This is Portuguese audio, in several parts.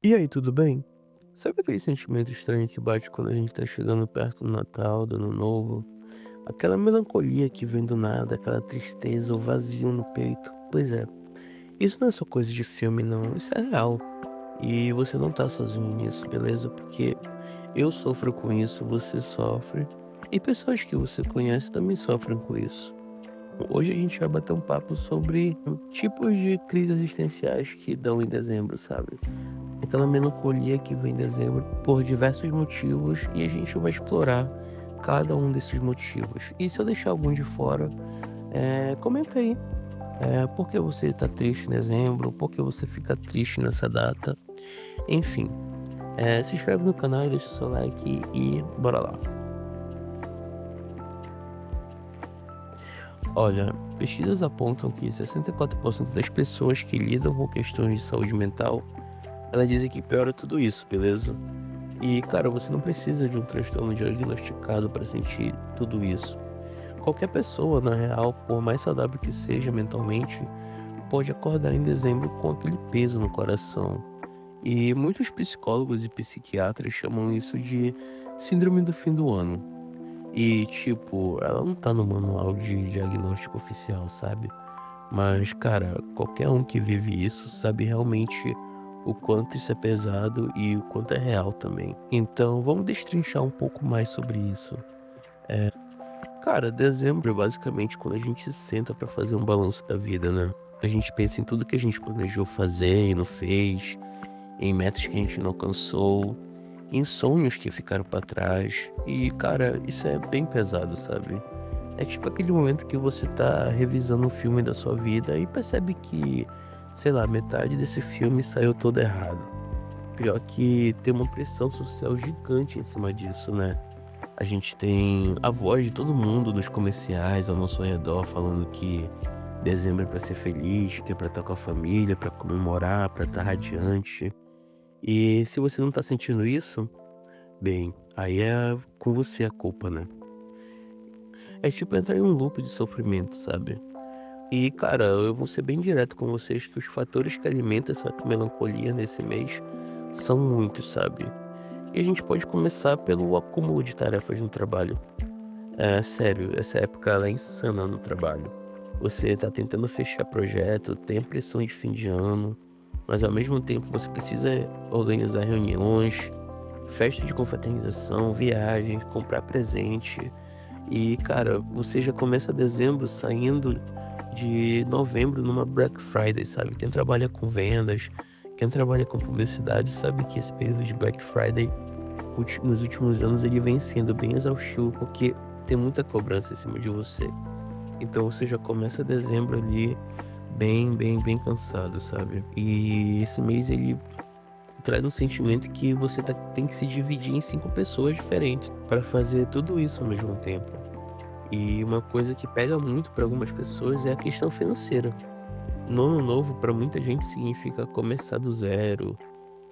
E aí, tudo bem? Sabe aquele sentimento estranho que bate quando a gente tá chegando perto do Natal, do Ano Novo? Aquela melancolia que vem do nada, aquela tristeza ou vazio no peito? Pois é, isso não é só coisa de filme, não. Isso é real. E você não tá sozinho nisso, beleza? Porque eu sofro com isso, você sofre. E pessoas que você conhece também sofrem com isso. Hoje a gente vai bater um papo sobre tipos de crises existenciais que dão em dezembro, sabe? Aquela melancolia que vem em dezembro por diversos motivos e a gente vai explorar cada um desses motivos. E se eu deixar algum de fora, comenta aí. Por que você tá triste em dezembro? Por que você fica triste nessa data? Enfim, se inscreve no canal e deixa o seu like e bora lá. Olha, pesquisas apontam que 64% das pessoas que lidam com questões de saúde mental, elas dizem que piora tudo isso, beleza? E, cara, você não precisa de um transtorno diagnosticado para sentir tudo isso. Qualquer pessoa, na real, por mais saudável que seja mentalmente, pode acordar em dezembro com aquele peso no coração. E muitos psicólogos e psiquiatras chamam isso de síndrome do fim do ano. E, tipo, ela não tá no manual de diagnóstico oficial, sabe? Mas, cara, qualquer um que vive isso sabe realmente o quanto isso é pesado e o quanto é real também. Então, vamos destrinchar um pouco mais sobre isso. Cara, dezembro é basicamente quando a gente senta pra fazer um balanço da vida, né? A gente pensa em tudo que a gente planejou fazer e não fez, em metas que a gente não alcançou, em sonhos que ficaram pra trás. E, cara, isso é bem pesado, sabe? É tipo aquele momento que você tá revisando um filme da sua vida e percebe que, sei lá, metade desse filme saiu todo errado. Pior que tem uma pressão social gigante em cima disso, né? A gente tem a voz de todo mundo nos comerciais ao nosso redor falando que dezembro é pra ser feliz, que é pra estar com a família, pra comemorar, pra estar radiante. E se você não tá sentindo isso, bem, aí é com você a culpa, né? É tipo entrar em um loop de sofrimento, sabe? E, cara, eu vou ser bem direto com vocês que os fatores que alimentam essa melancolia nesse mês são muitos, sabe? E a gente pode começar pelo acúmulo de tarefas no trabalho. É sério, essa época ela é insana no trabalho. Você tá tentando fechar projeto, tem a pressão de fim de ano, mas ao mesmo tempo você precisa organizar reuniões, festa de confraternização, viagens, comprar presente. E, cara, você já começa dezembro saindo de novembro numa Black Friday, sabe? Quem trabalha com vendas, quem trabalha com publicidade, sabe que esse período de Black Friday, nos últimos anos, ele vem sendo bem exaustivo, porque tem muita cobrança em cima de você. Então você já começa dezembro ali bem cansado, sabe? E esse mês ele traz um sentimento que você tem que se dividir em 5 pessoas diferentes para fazer tudo isso ao mesmo tempo. E uma coisa que pega muito para algumas pessoas é a questão financeira. No ano novo, para muita gente, significa começar do zero.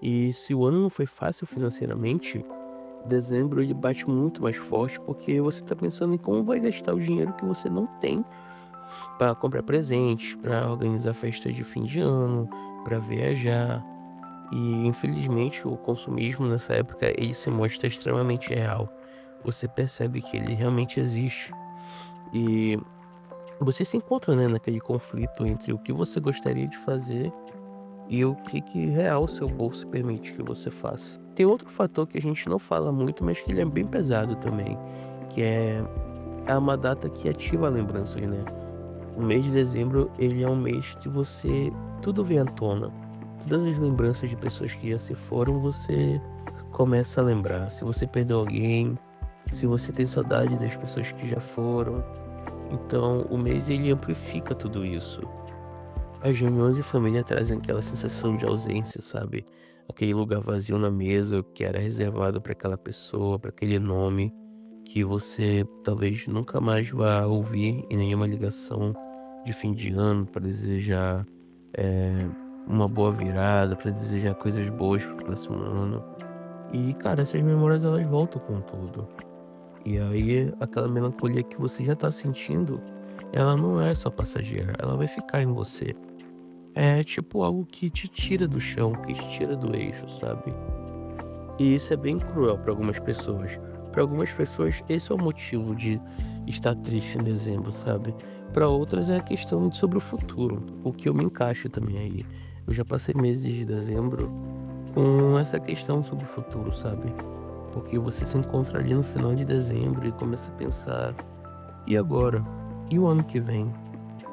E se o ano não foi fácil financeiramente, dezembro ele bate muito mais forte porque você tá pensando em como vai gastar o dinheiro que você não tem para comprar presentes, para organizar festas de fim de ano, para viajar. E infelizmente o consumismo nessa época ele se mostra extremamente real. Você percebe que ele realmente existe. E você se encontra, né, naquele conflito entre o que você gostaria de fazer e o que real seu bolso permite que você faça. Tem outro fator que a gente não fala muito, mas que ele é bem pesado também, que é uma data que ativa lembranças, né? O mês de dezembro, ele é um mês que você tudo vem à tona. Todas as lembranças de pessoas que já se foram, você começa a lembrar. Se você perdeu alguém, se você tem saudade das pessoas que já foram. Então, o mês ele amplifica tudo isso. As reuniões de família trazem aquela sensação de ausência, sabe? Aquele lugar vazio na mesa que era reservado para aquela pessoa, para aquele nome que você talvez nunca mais vá ouvir em nenhuma ligação de fim de ano para desejar eh, uma boa virada, para desejar coisas boas para o próximo ano. E, cara, essas memórias elas voltam com tudo. E aí, aquela melancolia que você já tá sentindo, ela não é só passageira, ela vai ficar em você. é tipo algo que te tira do chão, que te tira do eixo, sabe? E isso é bem cruel para algumas pessoas. Para algumas pessoas, esse é o motivo de estar triste em dezembro, sabe? Para outras é a questão sobre o futuro, o que eu me encaixo também aí. Eu já passei meses de dezembro com essa questão sobre o futuro, sabe? Porque você se encontra ali no final de dezembro e começa a pensar: e agora? E o ano que vem?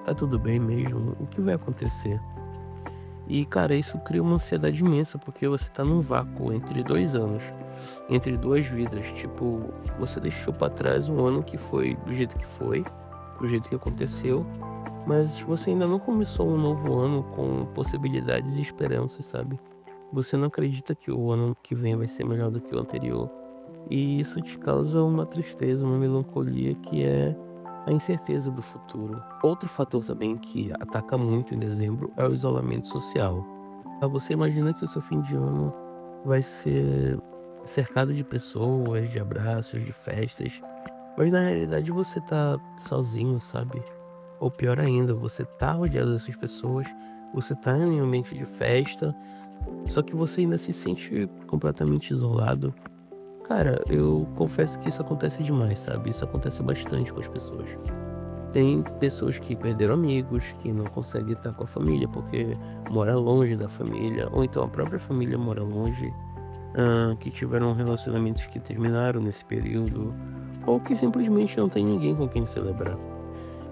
Tá tudo bem mesmo? O que vai acontecer? E, cara, isso cria uma ansiedade imensa, porque você tá num vácuo entre 2 anos, entre 2 vidas. Tipo, você deixou pra trás um ano que foi, do jeito que aconteceu, mas você ainda não começou um novo ano com possibilidades e esperanças, sabe? Você não acredita que o ano que vem vai ser melhor do que o anterior. E isso te causa uma tristeza, uma melancolia que é a incerteza do futuro. Outro fator também que ataca muito em dezembro é o isolamento social. Você imagina que o seu fim de ano vai ser cercado de pessoas, de abraços, de festas, mas na realidade você tá sozinho, sabe? Ou pior ainda, você tá rodeado dessas pessoas, você tá em um ambiente de festa, só que você ainda se sente completamente isolado. Cara, eu confesso que isso acontece demais, sabe? Isso acontece bastante com as pessoas. Tem pessoas que perderam amigos, que não conseguem estar com a família porque mora longe da família, ou então a própria família mora longe, que tiveram relacionamentos que terminaram nesse período, ou que simplesmente não tem ninguém com quem celebrar.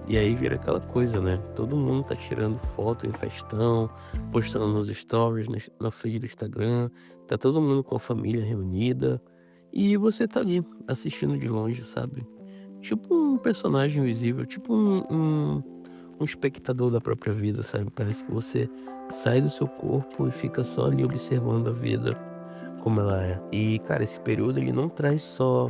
E aí vira aquela coisa, né? Todo mundo tá tirando foto em festão, postando nos stories, na feed do Instagram, tá todo mundo com a família reunida, e você tá ali, assistindo de longe, sabe? Tipo um personagem invisível, tipo um espectador da própria vida, sabe? Parece que você sai do seu corpo e fica só ali observando a vida como ela é. E, cara, esse período ele não traz só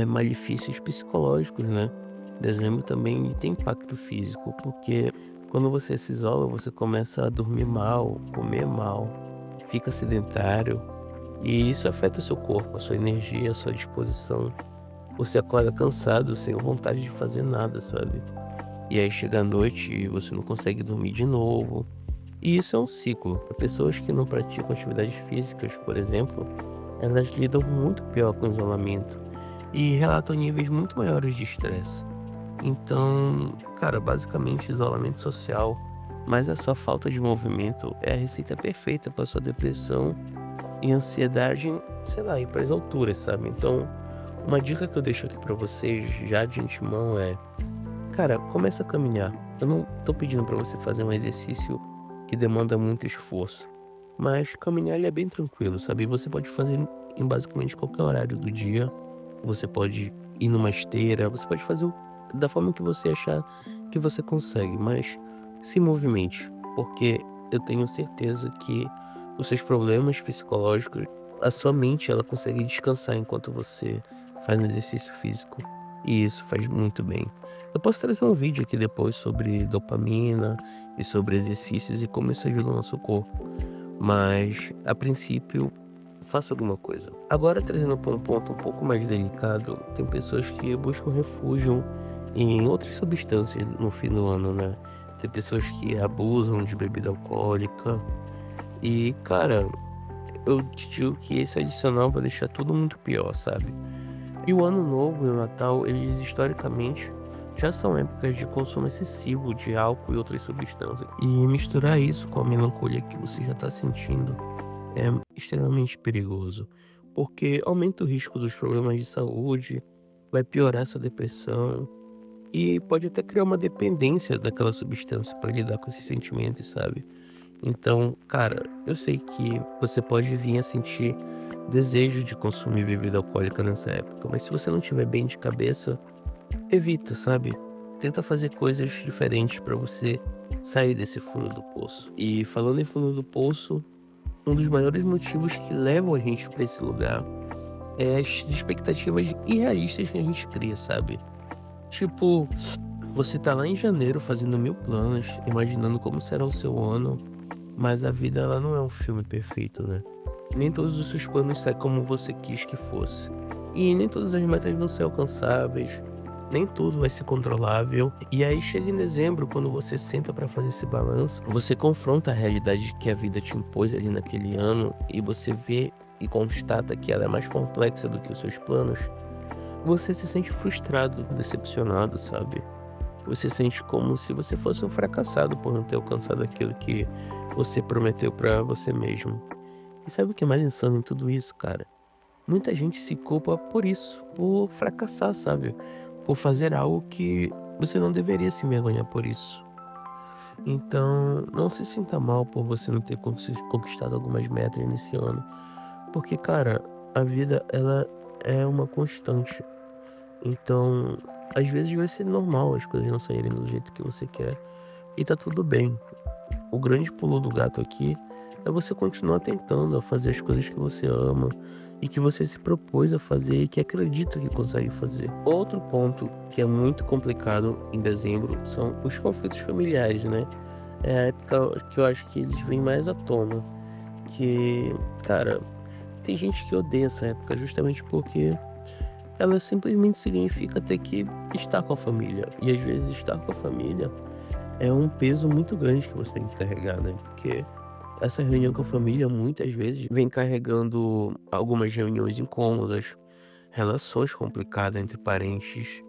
malefícios psicológicos, né? Dezembro também ele tem impacto físico, porque quando você se isola, você começa a dormir mal, comer mal, fica sedentário, e isso afeta o seu corpo, a sua energia, a sua disposição. Você acorda cansado, sem vontade de fazer nada, sabe? E aí chega a noite e você não consegue dormir de novo. E isso é um ciclo. Pessoas que não praticam atividades físicas, por exemplo, elas lidam muito pior com o isolamento e relatam níveis muito maiores de estresse. Então, cara, basicamente isolamento social, mas a sua falta de movimento é a receita perfeita para sua depressão e ansiedade, sei lá, ir para as alturas, sabe? Então, uma dica que eu deixo aqui pra vocês já de antemão é: cara, começa a caminhar. Eu não tô pedindo pra você fazer um exercício que demanda muito esforço, mas caminhar ele é bem tranquilo, sabe? Você pode fazer em basicamente qualquer horário do dia. Você pode ir numa esteira, você pode fazer da forma que você achar que você consegue, mas se movimente, porque eu tenho certeza que os seus problemas psicológicos, a sua mente, ela consegue descansar enquanto você faz um exercício físico. E isso faz muito bem. Eu posso trazer um vídeo aqui depois sobre dopamina e sobre exercícios e como isso ajuda o nosso corpo. Mas, a princípio, faça alguma coisa. Agora, trazendo para um ponto um pouco mais delicado, tem pessoas que buscam refúgio em outras substâncias no fim do ano, né? Tem pessoas que abusam de bebida alcoólica. E, cara, eu te digo que esse adicional vai deixar tudo muito pior, sabe? E o Ano Novo e o Natal, eles historicamente já são épocas de consumo excessivo de álcool e outras substâncias. E misturar isso com a melancolia que você já está sentindo é extremamente perigoso, porque aumenta o risco dos problemas de saúde, vai piorar sua depressão e pode até criar uma dependência daquela substância para lidar com esses sentimentos, sabe? Então, cara, eu sei que você pode vir a sentir desejo de consumir bebida alcoólica nessa época, mas se você não tiver bem de cabeça, evita, sabe? Tenta fazer coisas diferentes pra você sair desse fundo do poço. E falando em fundo do poço, um dos maiores motivos que levam a gente pra esse lugar é as expectativas irrealistas que a gente cria, sabe? Tipo, você tá lá em janeiro fazendo mil planos, imaginando como será o seu ano, mas a vida ela não é um filme perfeito, né? Nem todos os seus planos saem como você quis que fosse. E nem todas as metas vão ser alcançáveis. Nem tudo vai ser controlável. E aí chega em dezembro, quando você senta pra fazer esse balanço, você confronta a realidade que a vida te impôs ali naquele ano e você vê e constata que ela é mais complexa do que os seus planos. Você se sente frustrado, decepcionado, sabe? Você sente como se você fosse um fracassado por não ter alcançado aquilo que você prometeu pra você mesmo. E sabe o que é mais insano em tudo isso, cara? Muita gente se culpa por isso, por fracassar, sabe? Por fazer algo que você não deveria se envergonhar por isso. Então, não se sinta mal por você não ter conquistado algumas metas nesse ano, porque, cara, a vida ela é uma constante. Então, às vezes vai ser normal as coisas não saírem do jeito que você quer e tá tudo bem. O grande pulo do gato aqui é você continuar tentando a fazer as coisas que você ama e que você se propôs a fazer e que acredita que consegue fazer. Outro ponto que é muito complicado em dezembro são os conflitos familiares, né? É a época que eu acho que eles vêm mais à tona. Que, cara, tem gente que odeia essa época justamente porque ela simplesmente significa ter que estar com a família. E às vezes estar com a família é um peso muito grande que você tem que carregar, né? Porque essa reunião com a família muitas vezes vem carregando algumas reuniões incômodas, relações complicadas entre parentes,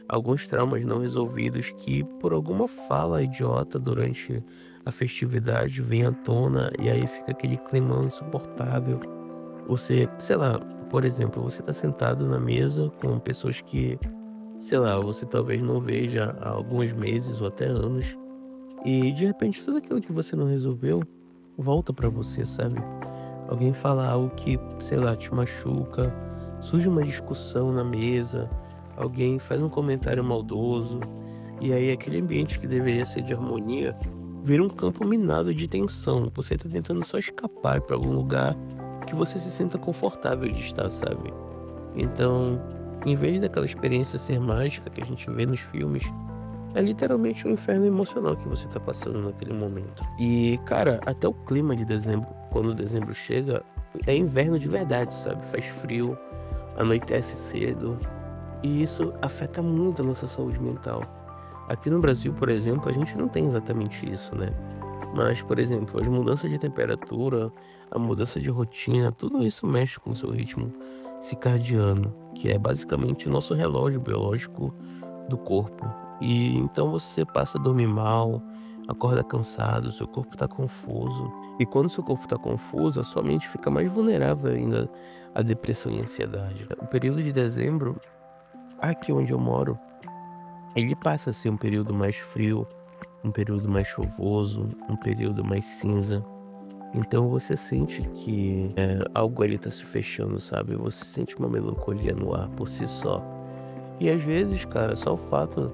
alguns traumas não resolvidos que por alguma fala idiota durante a festividade vem à tona e aí fica aquele clima insuportável. Você, sei lá, por exemplo, você tá sentado na mesa com pessoas que, sei lá, você talvez não veja há alguns meses ou até anos. E de repente tudo aquilo que você não resolveu volta pra você, sabe? Alguém fala algo que, sei lá, te machuca, surge uma discussão na mesa, alguém faz um comentário maldoso, e aí aquele ambiente que deveria ser de harmonia vira um campo minado de tensão. Você tá tentando só escapar pra algum lugar que você se sinta confortável de estar, sabe? Então, em vez daquela experiência ser mágica que a gente vê nos filmes, é literalmente um inferno emocional que você tá passando naquele momento. E, cara, até o clima de dezembro, quando dezembro chega, é inverno de verdade, sabe? Faz frio, anoitece cedo, e isso afeta muito a nossa saúde mental. Aqui no Brasil, por exemplo, a gente não tem exatamente isso, né? Mas, por exemplo, as mudanças de temperatura, a mudança de rotina, tudo isso mexe com o seu ritmo circadiano, que é basicamente o nosso relógio biológico do corpo. E então você passa a dormir mal, acorda cansado, seu corpo está confuso. E quando seu corpo está confuso, a sua mente fica mais vulnerável ainda à depressão e ansiedade. O período de dezembro, aqui onde eu moro, ele passa a ser um período mais frio, um período mais chuvoso, um período mais cinza. Então você sente que algo ali tá se fechando, sabe? Você sente uma melancolia no ar por si só. E às vezes, cara, só o fato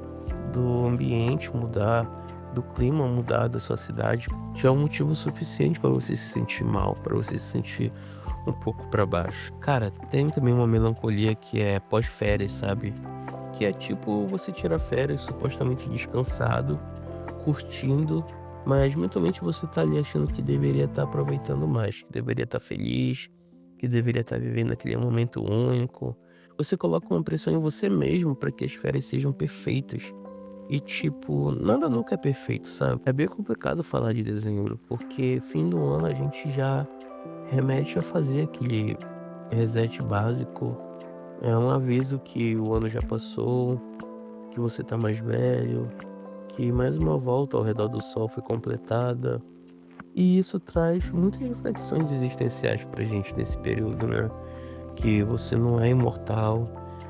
do ambiente mudar, do clima mudar da sua cidade, já é um motivo suficiente para você se sentir mal, para você se sentir um pouco para baixo. Cara, tem também uma melancolia que é pós-férias, sabe? Que é tipo você tira férias supostamente descansado, curtindo, mas mentalmente você tá ali achando que deveria estar aproveitando mais, que deveria estar feliz, que deveria estar vivendo aquele momento único. Você coloca uma pressão em você mesmo para que as férias sejam perfeitas. E tipo, nada nunca é perfeito, sabe? É bem complicado falar de dezembro, porque fim do ano a gente já remete a fazer aquele reset básico. É um aviso que o ano já passou, que você tá mais velho, que mais uma volta ao redor do sol foi completada. E isso traz muitas reflexões existenciais pra gente nesse período, né? Que você não é imortal.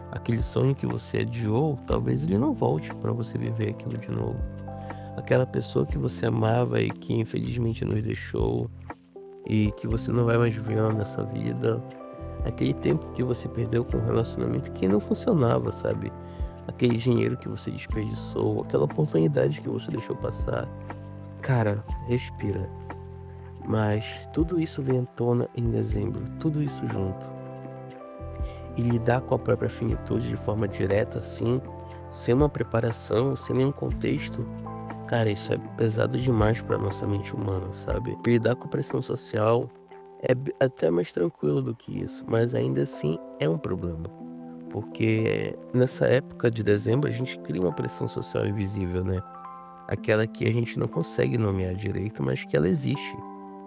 Aquele sonho que você adiou, talvez ele não volte pra você viver aquilo de novo. Aquela pessoa que você amava e que infelizmente nos deixou e que você não vai mais ver nessa vida. Aquele tempo que você perdeu com um relacionamento que não funcionava, sabe? Aquele dinheiro que você desperdiçou, aquela oportunidade que você deixou passar. Cara, respira. Mas tudo isso vem à tona em dezembro, tudo isso junto. E lidar com a própria finitude de forma direta, assim, sem uma preparação, sem nenhum contexto, cara, isso é pesado demais pra nossa mente humana, sabe? Lidar com pressão social é até mais tranquilo do que isso, mas ainda assim é um problema. porque nessa época de dezembro a gente cria uma pressão social invisível, né? Aquela que a gente não consegue nomear direito, mas que ela existe.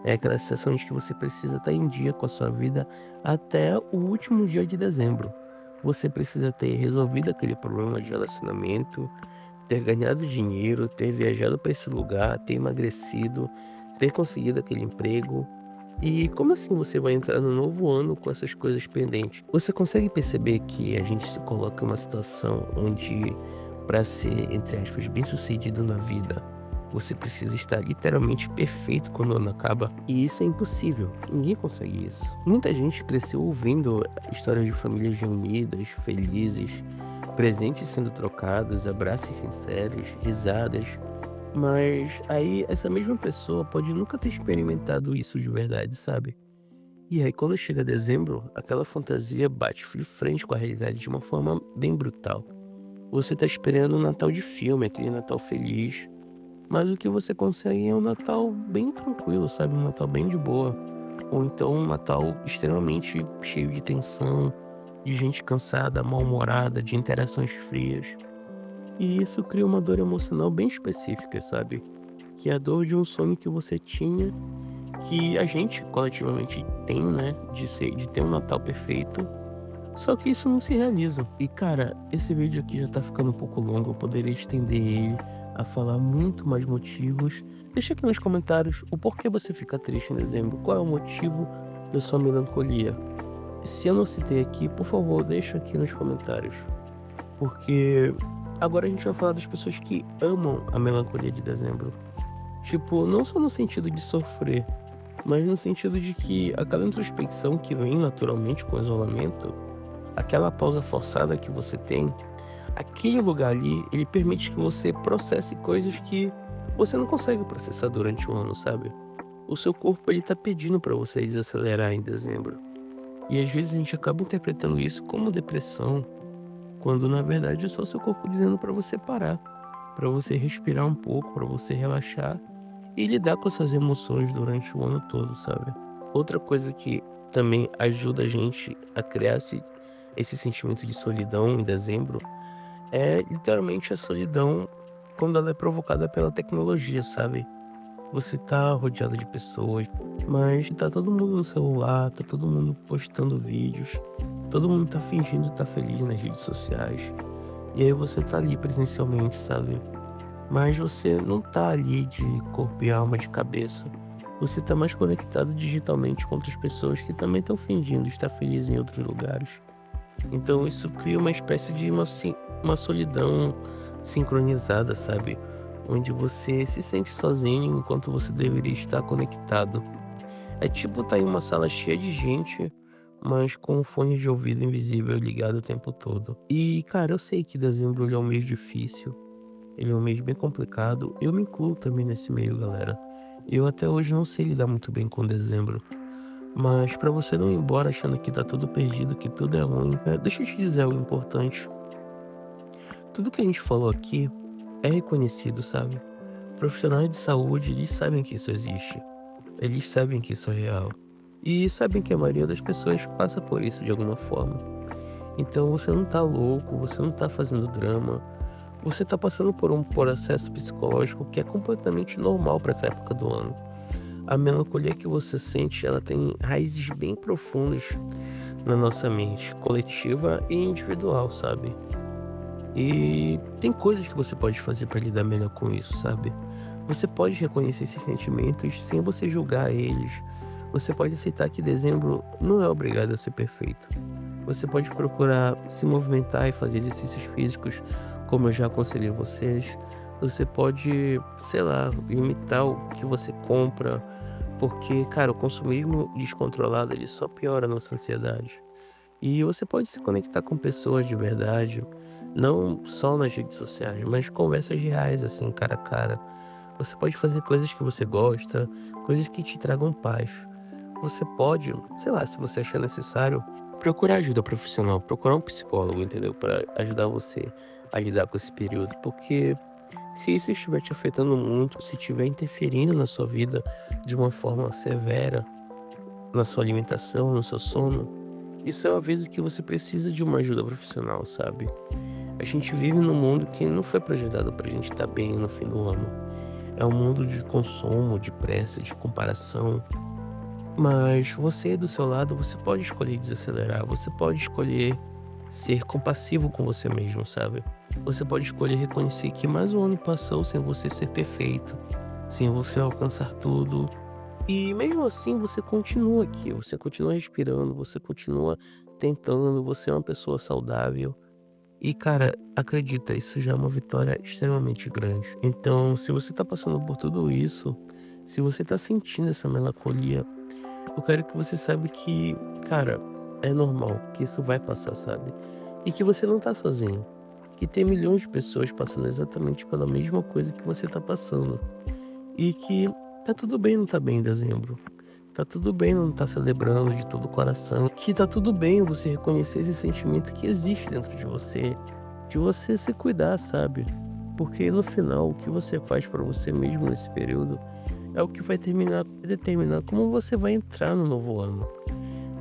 É aquela sensação de que você precisa estar em dia com a sua vida até o último dia de dezembro. Você precisa ter resolvido aquele problema de relacionamento, ter ganhado dinheiro, ter viajado para esse lugar, ter emagrecido, ter conseguido aquele emprego. E como assim você vai entrar no novo ano com essas coisas pendentes? Você consegue perceber que a gente se coloca em uma situação onde, para ser, entre aspas, bem-sucedido na vida, você precisa estar literalmente perfeito quando o ano acaba? E isso é impossível. Ninguém consegue isso. Muita gente cresceu ouvindo histórias de famílias reunidas, felizes, presentes sendo trocados, abraços sinceros, risadas. Mas aí essa mesma pessoa pode nunca ter experimentado isso de verdade, sabe? E aí quando chega dezembro, aquela fantasia bate de frente com a realidade de uma forma bem brutal. Você tá esperando um Natal de filme, aquele Natal feliz, mas o que você consegue é um Natal bem tranquilo, sabe? Um Natal bem de boa. Ou então um Natal extremamente cheio de tensão, de gente cansada, mal-humorada, de interações frias. E isso cria uma dor emocional bem específica, sabe? Que é a dor de um sonho que você tinha, que a gente coletivamente tem, né? De ter um Natal perfeito. Só que isso não se realiza. E cara, esse vídeo aqui já tá ficando um pouco longo, eu poderia estender ele a falar muito mais motivos. Deixa aqui nos comentários o porquê você fica triste em dezembro, qual é o motivo da sua melancolia. Se eu não citei aqui, por favor, deixa aqui nos comentários. Porque agora a gente vai falar das pessoas que amam a melancolia de dezembro. Tipo, não só no sentido de sofrer, mas no sentido de que aquela introspecção que vem naturalmente com o isolamento, aquela pausa forçada que você tem, aquele lugar ali, ele permite que você processe coisas que você não consegue processar durante o ano, sabe? O seu corpo, ele tá pedindo pra você desacelerar em dezembro. E às vezes a gente acaba interpretando isso como depressão, quando na verdade é só o seu corpo dizendo pra você parar, pra você respirar um pouco, pra você relaxar e lidar com essas emoções durante o ano todo, sabe? Outra coisa que também ajuda a gente a criar esse sentimento de solidão em dezembro é literalmente a solidão quando ela é provocada pela tecnologia, sabe? Você tá rodeado de pessoas, mas tá todo mundo no celular, tá todo mundo postando vídeos, todo mundo tá fingindo estar feliz nas redes sociais. E aí você tá ali presencialmente, sabe? Mas você não tá ali de corpo e alma, de cabeça. Você tá mais conectado digitalmente com outras pessoas que também estão fingindo estar felizes em outros lugares. Então isso cria uma espécie de uma solidão sincronizada, sabe? Onde você se sente sozinho enquanto você deveria estar conectado. É tipo estar em uma sala cheia de gente, mas com um fone de ouvido invisível ligado o tempo todo. E, cara, eu sei que dezembro ele é um mês difícil, ele é um mês bem complicado. Eu me incluo também nesse meio, galera. Eu até hoje não sei lidar muito bem com dezembro. Mas pra você não ir embora achando que tá tudo perdido, que tudo é ruim, deixa eu te dizer algo importante. Tudo que a gente falou aqui é reconhecido, sabe? Profissionais de saúde, eles sabem que isso existe. Eles sabem que isso é real. E sabem que a maioria das pessoas passa por isso de alguma forma. Então você não tá louco, você não tá fazendo drama. Você tá passando por um processo psicológico que é completamente normal para essa época do ano. A melancolia que você sente, ela tem raízes bem profundas na nossa mente, coletiva e individual, sabe? E tem coisas que você pode fazer para lidar melhor com isso, sabe? Você pode reconhecer esses sentimentos sem você julgar eles. Você pode aceitar que dezembro não é obrigado a ser perfeito. Você pode procurar se movimentar e fazer exercícios físicos, como eu já aconselhei vocês. Você pode, sei lá, limitar o que você compra, porque, cara, o consumismo descontrolado ele só piora a nossa ansiedade. E você pode se conectar com pessoas de verdade, não só nas redes sociais, mas conversas reais, assim, cara a cara. Você pode fazer coisas que você gosta, coisas que te tragam paz. Você pode, sei lá, se você achar necessário, procurar ajuda profissional, procurar um psicólogo, entendeu? Para ajudar você a lidar com esse período, porque se isso estiver te afetando muito, se estiver interferindo na sua vida de uma forma severa, na sua alimentação, no seu sono, Isso é um aviso que você precisa de uma ajuda profissional, sabe? A gente vive num mundo que não foi projetado pra gente estar bem no fim do ano. É um mundo de consumo, de pressa, de comparação. Mas você do seu lado, você pode escolher desacelerar, você pode escolher ser compassivo com você mesmo, sabe? Você pode escolher reconhecer que mais um ano passou sem você ser perfeito, sem você alcançar tudo. E mesmo assim você continua aqui, você continua respirando, você continua tentando, você é uma pessoa saudável. E cara, acredita, isso já é uma vitória extremamente grande. Então, se você tá passando por tudo isso, se você tá sentindo essa melancolia, eu quero que você saiba que, cara, é normal, que isso vai passar, sabe? E que você não tá sozinho. Que tem milhões de pessoas passando exatamente pela mesma coisa que você tá passando. E que tá tudo bem não tá bem em dezembro. Tá tudo bem não tá celebrando de todo o coração. Que tá tudo bem você reconhecer esse sentimento que existe dentro de você se cuidar, sabe? Porque no final, o que você faz pra você mesmo nesse período é o que vai determinar como você vai entrar no novo ano.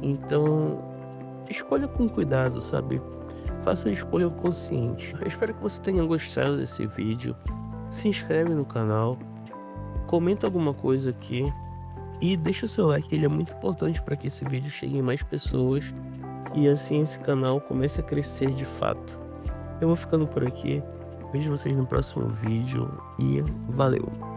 Então, escolha com cuidado, sabe? Faça a escolha consciente. Eu espero que você tenha gostado desse vídeo. Se inscreve no canal, comenta alguma coisa aqui e deixa o seu like, ele é muito importante para que esse vídeo chegue em mais pessoas e assim esse canal comece a crescer de fato. Eu vou ficando por aqui. Vejo vocês no próximo vídeo e valeu!